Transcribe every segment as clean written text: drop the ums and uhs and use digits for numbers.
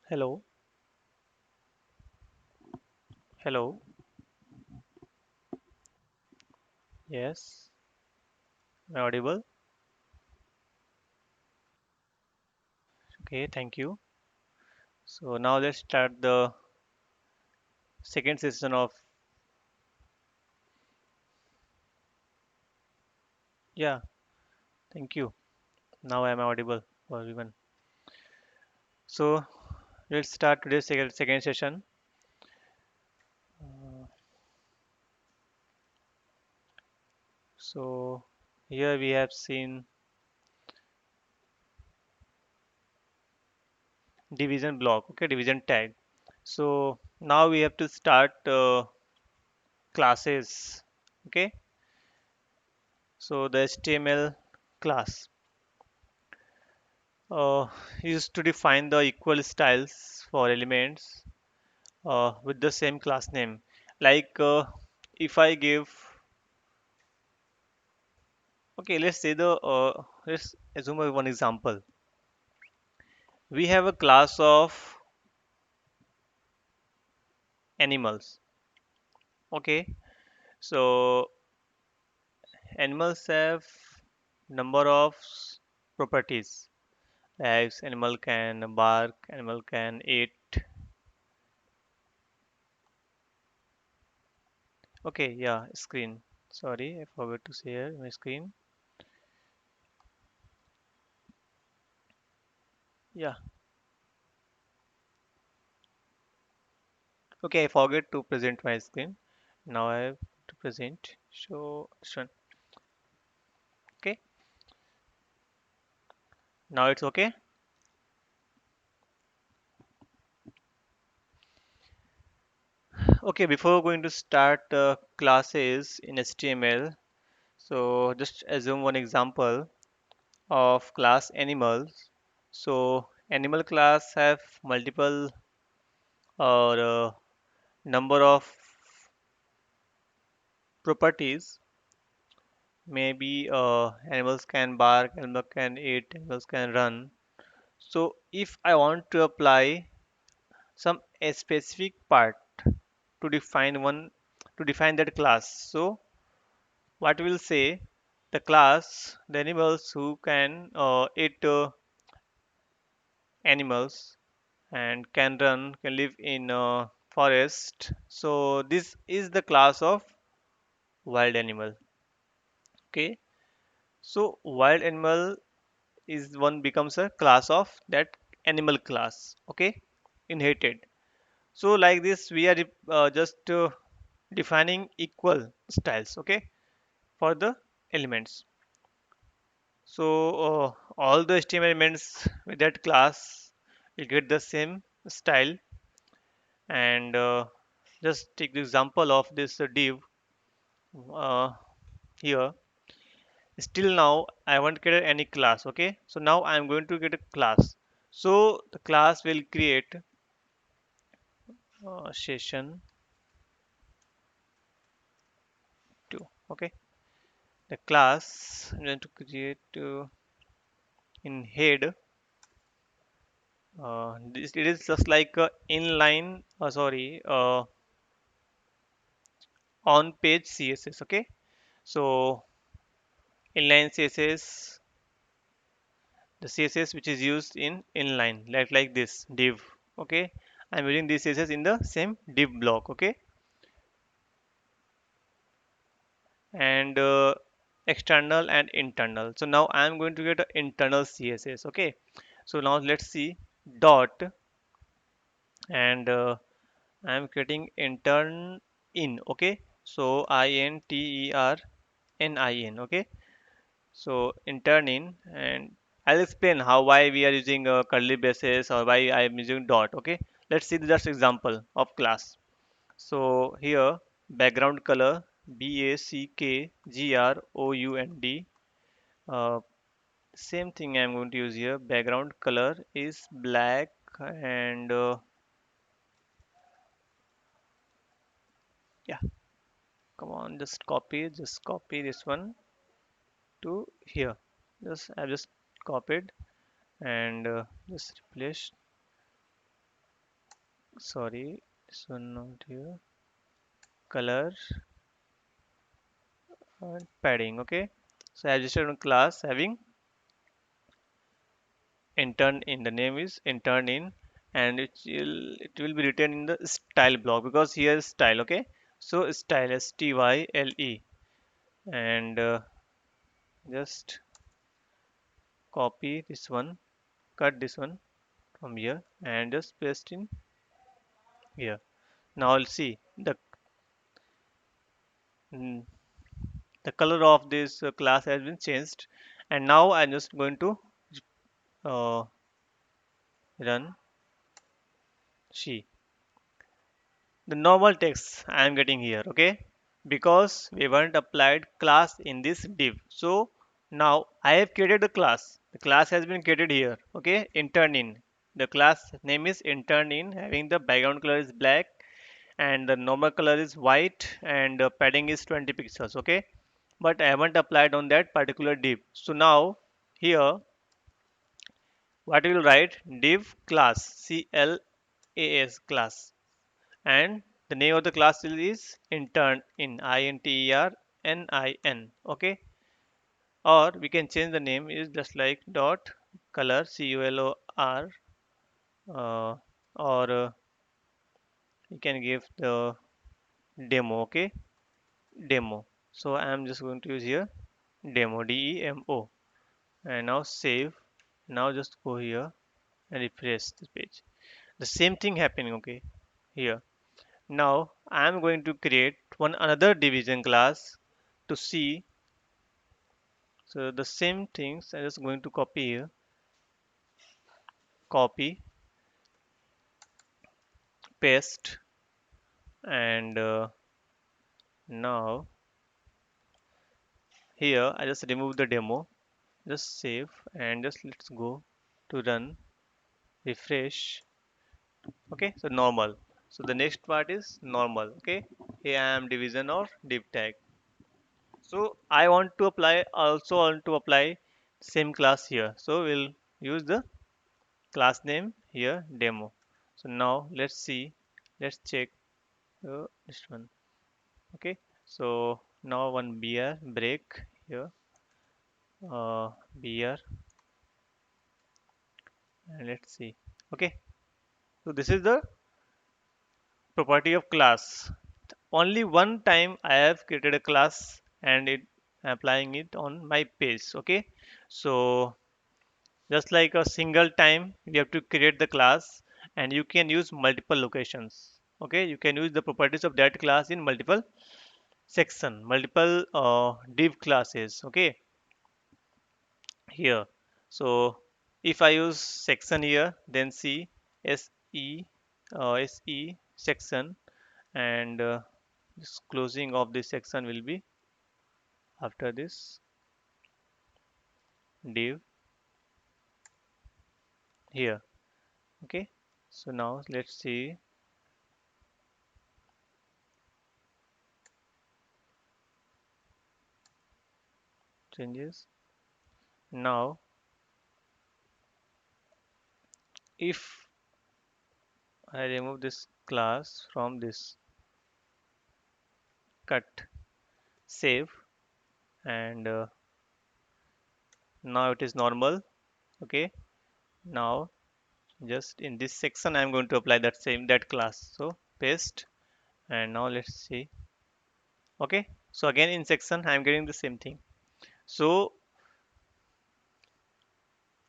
Hello, hello. Yes, am I audible? Okay, thank you. So now let's start the second session of yeah. Thank you. Now I'm audible for everyone. So let's start today's second session. Uh, so here we have seen division block. Okay, division tag. So now we have to start classes. Okay, so the HTML class uh, used to define the equal styles for elements with the same class name. Like if I give, okay, let's say let's assume one example. We have a class of animals. Okay, so animals have number of properties. Like animal can bark, animal can eat. Okay, yeah, screen. Sorry, I forgot to share my screen. Yeah, okay, I forget to present my screen. Now I have to present. Show. Okay, now it's okay. Okay, before going to start classes in HTML, so just assume one example of class animals. So animal class have multiple or number of properties. Maybe animals can bark, animals can eat, animals can run. So if I want to apply some a specific part to define one to define that class, so what will say the class the animals who can eat animals and can run can live in forest, so this is the class of wild animal. Okay, so wild animal is one becomes a class of that animal class. Okay, inherited. So like this we are just defining equal styles. Okay, for the elements. So all the HTML elements with that class will get the same style. And just take the example of this div uh, here. Still now I won't create any class. Okay, so now I'm going to get a class. So the class will create session 2. Okay, the class I'm going to create in head. It is just like inline. Sorry, on page CSS. Okay, so inline CSS, the CSS which is used in inline, like this div. Okay, I'm using this CSS in the same div block. Okay, and external and internal. So now I'm going to get an internal CSS. Okay, so now let's see dot, and I'm creating intern in. Okay, so INTERNIN. Okay, so intern in, and I'll explain how why we are using curly braces or why I am using dot. Okay, let's see the just example of class. So here background color BACKGROUND. Uh, Same thing I'm going to use here. Background color is black, and yeah, come on, just copy this one to here. Just I just copied and just replace. Sorry, this one not here. Color and padding. Okay, so I registered on class having intern in. The name is intern in, and it will be written in the style block because here is style. Okay, so style, style, and just copy this one, cut this one from here, and just paste in here. Now I'll see mm, the color of this class has been changed, and now I'm just going to uh, run. See the normal text I am getting here, okay? Because we haven't applied class in this div. So now I have created the class. The class has been created here, okay? Intern in. The class name is intern in, having the background color is black and the normal color is white and padding is 20 pixels, okay? But I haven't applied on that particular div. So now here what we will write, div class, CLAS class, and the name of the class is intern in, INTERNIN, okay? Or we can change the name is just like dot color, CULOR, or you can give the demo, okay? Demo. So I am just going to use here demo, DEMO, and now save. Now just go here and refresh this page. The same thing happening, okay? Here. Now I am going to create one another division class to see. So the same things I'm just going to copy here, copy, paste, and now here I just remove the demo, just save, and just let's go to run, refresh. Okay, so normal. So the next part is normal. Okay, here I am division of div tag. So I want to apply, also want to apply same class here. So we'll use the class name here demo. So now let's see, let's check this one. Okay, so now one beer break here, beer, and let's see. Okay, so this is the property of class. Only one time I have created a class and it applying it on my page. Okay, so just like a single time you have to create the class, and you can use multiple locations. Okay, you can use the properties of that class in multiple section, multiple div classes. Okay, here. So if I use section here, then see se se section, and this closing of this section will be after this div here. Okay, so now let's see changes. Now if I remove this class from this, cut, save, and now it is normal. Okay, now just in this section I'm going to apply that class. So paste, and now let's see. Okay, so again in section I'm getting the same thing. So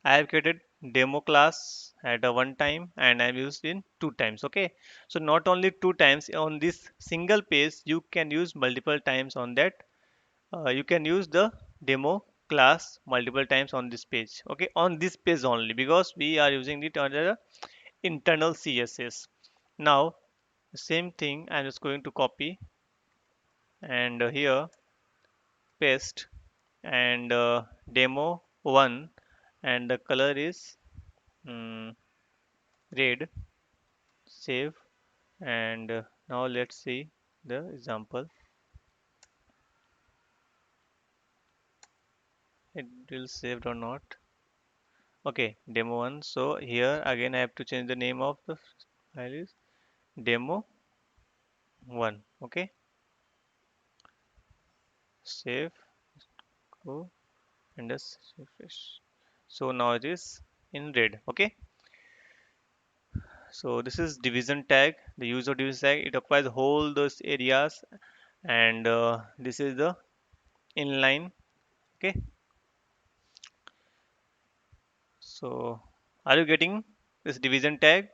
I have created demo class at a one time and I've used in two times. Okay, so not only two times on this single page, you can use multiple times on that. You can use the demo class multiple times on this page. Okay, on this page only because we are using it under the internal CSS. Now the same thing I'm just going to copy, and here paste, and demo one, and the color is mm, red, save, and now let's see the example, it will saved or not. Okay, demo one. So here again I have to change the name of the file is demo 1. Okay, save, go, and just refresh. So now it is in red. Okay, so this is division tag. The use of division tag, it occupies whole those areas, and this is the inline. Okay, so are you getting this division tag?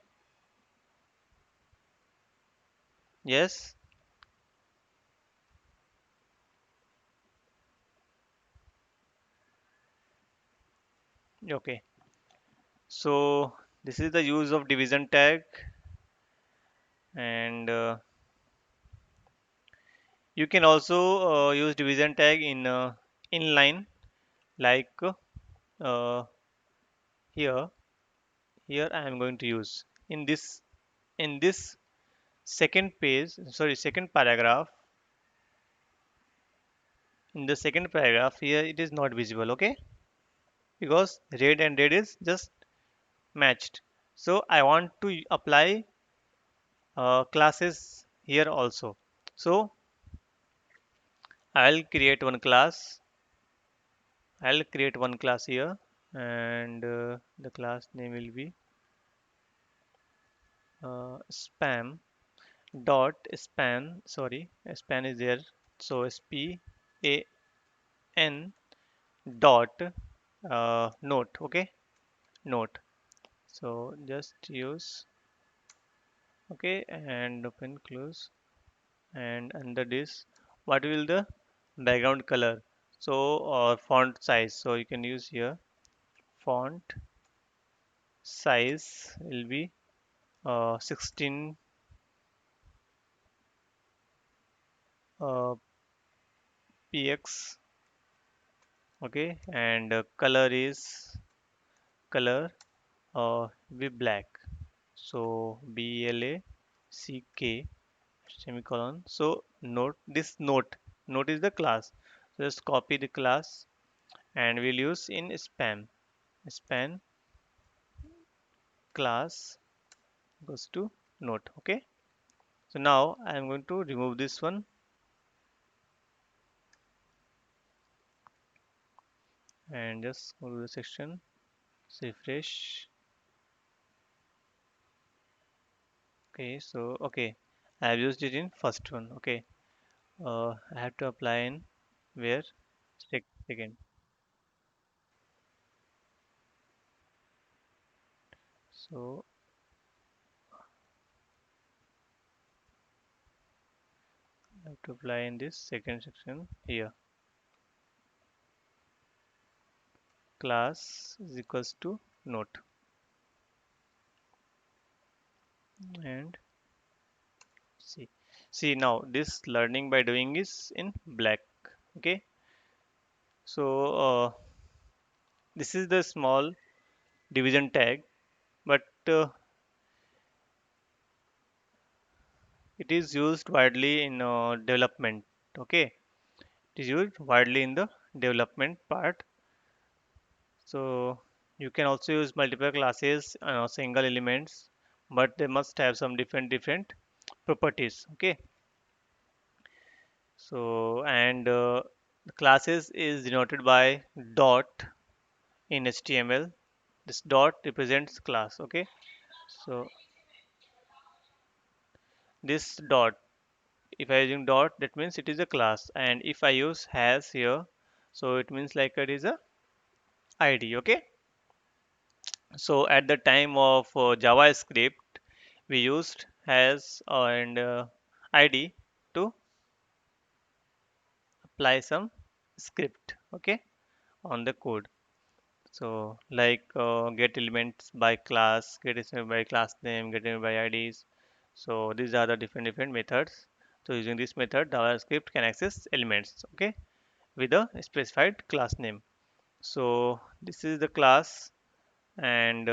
Yes. Okay, so this is the use of division tag, and you can also use division tag in inline, like here. Here I am going to use in this second page, sorry, second paragraph. In the second paragraph here, it is not visible. Okay, because red and red is just matched. So I want to apply classes here also. So I'll create one class. I'll create one class here, and the class name will be spam dot span. Sorry, span is there. So span dot note. Okay, note. So just use, okay, and open close, and under this, what will the background color? So or font size. So you can use here font size will be 16 px. Okay, and color is color be black. So black semicolon. So note is the class. So just copy the class, and we'll use in span class goes to note. Okay, so now I am going to remove this one, and just go to the section, refresh. Okay, so okay, I have used it in first one. Okay, I have to apply in where second. So I have to apply in this second section here. Class is equals to note, and see, see now this learning by doing is in black. Okay, so this is the small division tag, but it is used widely in development. Okay, it is used widely in the development part. So you can also use multiple classes, single elements, but they must have some different properties. Okay, so and the classes is denoted by dot in HTML. This dot represents class. Okay, so this dot, if I using dot, that means it is a class, and if I use has here, so it means like it is a ID. Okay, so at the time of JavaScript, we used has and id to apply some script, okay, on the code. So like get elements by class, get element by class name, get element by ids. So these are the different methods. So using this method, JavaScript can access elements, okay, with a specified class name. So this is the class, and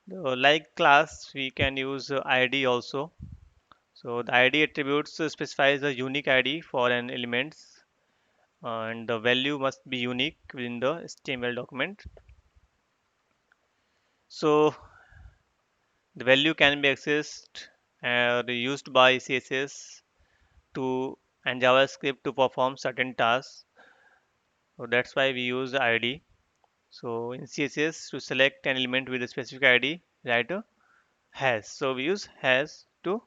like class we can use id also. So the ID attributes specifies a unique ID for an element, and the value must be unique within the HTML document. So the value can be accessed used by CSS to and JavaScript to perform certain tasks. So that's why we use ID. So in CSS to select an element with a specific ID, write a has. So we use has to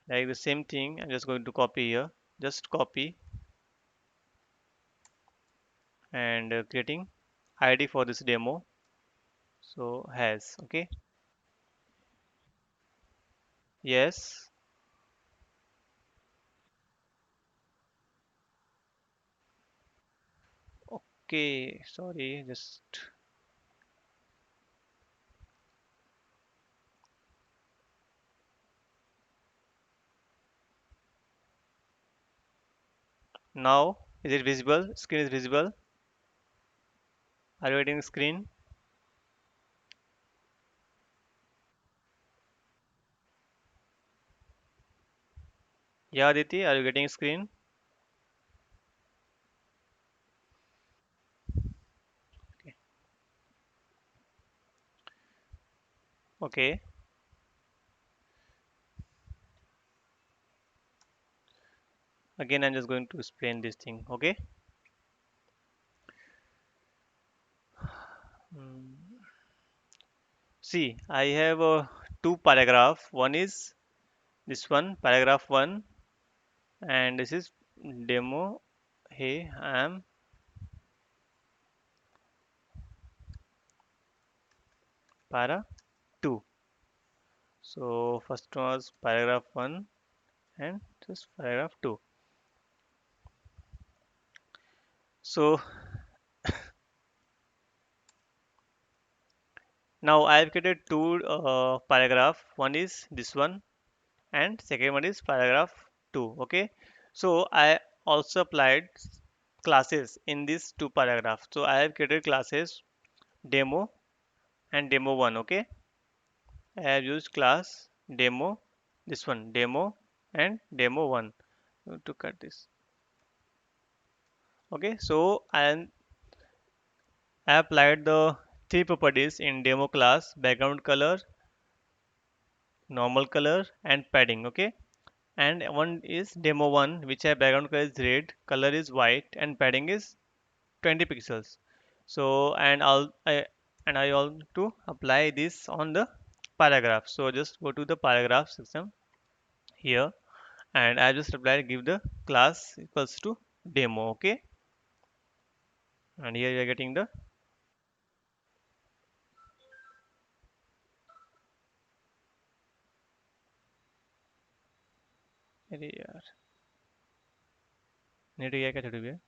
like the same thing. I'm just going to copy here. Just copy and creating ID for this demo. So has okay. Yes. Okay. Sorry. Just now is it visible? Screen is visible. Are you getting screen? Yeah, Aditi, are you getting screen? Okay. Okay. Again, I'm just going to explain this thing. Okay. Mm. See, I have two paragraph. One is this one, paragraph one, and this is demo. Hey, I am para two. So first was paragraph one and this paragraph two. So now I have created two paragraph. One is this one and second one is paragraph 2. Okay, so I also applied classes in these two paragraphs. So I have created classes demo and demo 1. Okay, I have used class demo, this one demo and demo 1 to cut this. Okay, so I applied the three properties in demo class: background color, normal color and padding. Okay, and one is demo 1 which have background color is red, color is white and padding is 20 pixels. So and I want to apply this on the paragraph. So just go to the paragraph system here and I just applied give the class equals to demo. Okay, and here you are getting the अरे यार net गया क्या थोड़ी भी.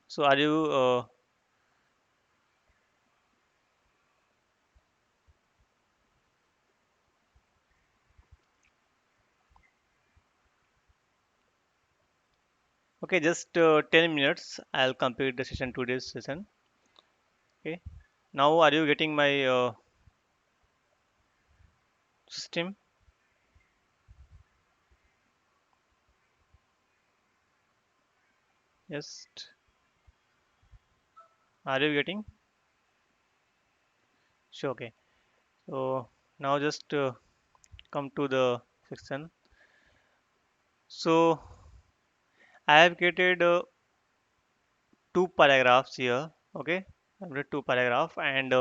So are you okay? Just 10 minutes. I'll complete the session, today's session. Okay. Now are you getting my system? Yes. Are you getting? Sure. Okay. So now just come to the section. So I have created two paragraphs here. Okay, I've written two paragraph and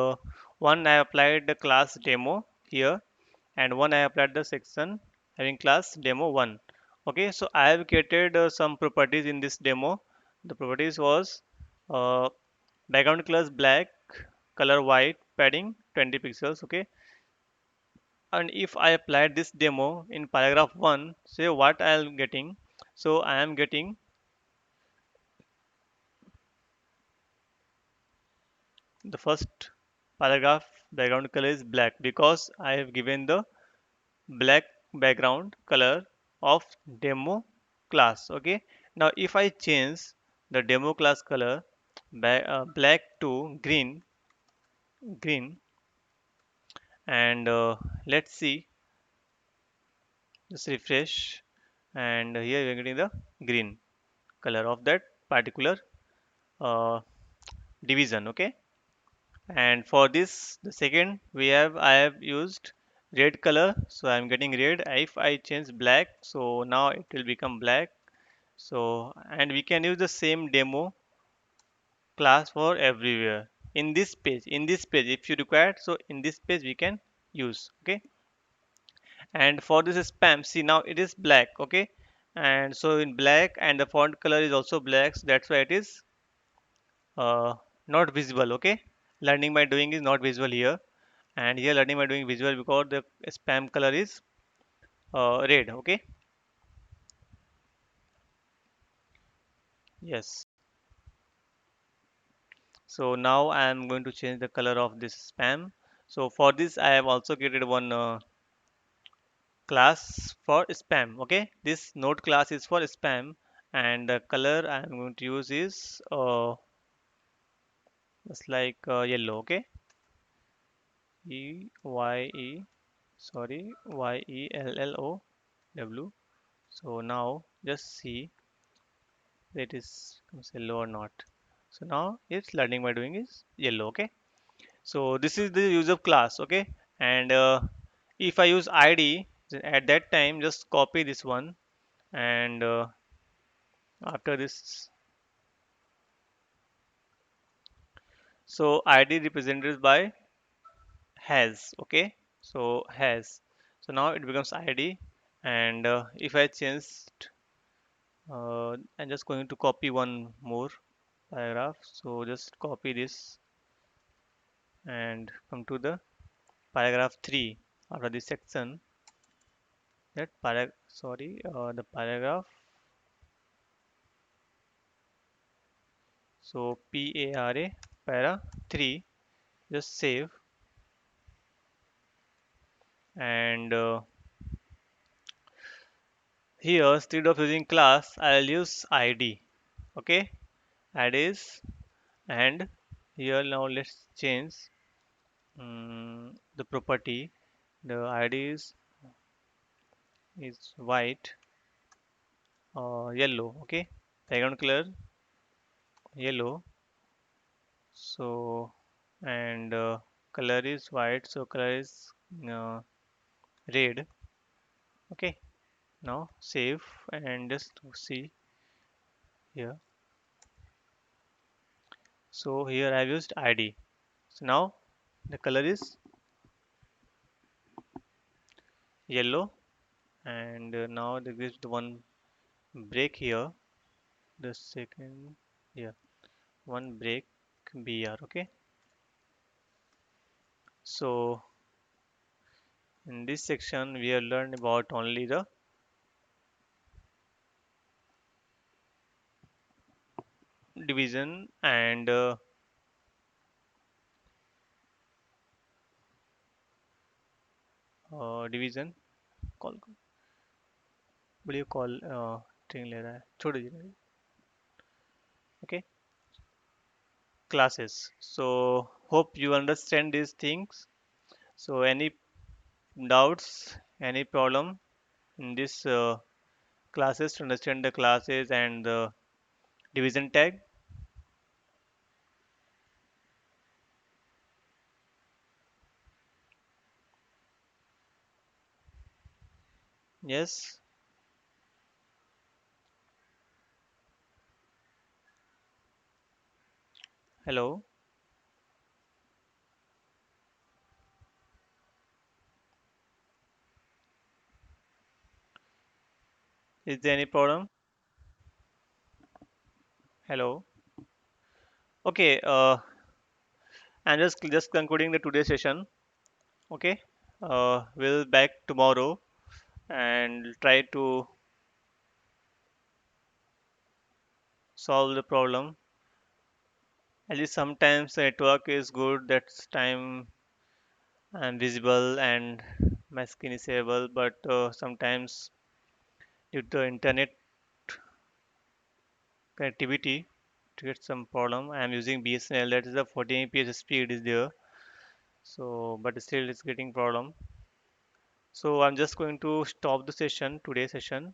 one I applied the class demo here and one I applied the section having class demo one. Okay, so I have created some properties in this demo. The properties was uh, background color black, color white, padding 20 pixels. Okay, and if I applied this demo in paragraph 1, say what I am getting. So I am getting the first paragraph background color is black because I have given the black background color of demo class. Okay, now if I change the demo class color black to green and let's see, just refresh. and here we are getting the green color of that particular uh, division. Okay, and for this the second we have I have used red color, so I'm getting red. If I change black, so now it will become black. So and we can use the same demo class for everywhere in this page if you require, so in this page we can use. Okay, and for this spam, see now it is black. Okay, and so in black and the font color is also black, so that's why it is not visible. Okay, learning by doing is not visible here, and here learning by doing visual because the spam color is red. Okay, yes. So now I am going to change the color of this spam. So for this I have also created one class for spam. Okay, this node class is for spam, and the color I am going to use is just like yellow. Okay, E sorry, YELLOW. So now just see that is becomes yellow or not. So now it's learning by doing is yellow. Okay, so this is the use of class. Okay, and if I use ID, then at that time just copy this one, and after this, so ID represented by has. Okay, so has, so now it becomes ID, and if I change, I'm just going to copy one more paragraph, so just copy this and come to the paragraph 3 after this section. That the paragraph, so para 3, just save, and here instead of using class I'll use ID. Okay, add is, and here now let's change the property. The ID is white or yellow. Okay, background color yellow. So and color is white, so color is uh, red. Okay, now save and just see here. So here I've used ID. So now the color is yellow, and now there is the one break here. The second, yeah, one break BR. Okay, so in this section we have learned about only the division and division call बड़ी call train ले रहा है छोड़ दीजिए. Okay, classes. So hope you understand these things. So any doubts, any problem in this classes to understand the classes and the division tag? Yes. Hello. Is there any problem? Hello. Okay. I'm just concluding the today's session. Okay. We'll back tomorrow and try to solve the problem. At least sometimes the network is good. That's time I'm visible and my skin is able, but sometimes due to internet connectivity to get some problem. I am using BSNL, that is the 14 Mbps speed is there, so but still it's getting problem. So I'm just going to stop the session, today's session,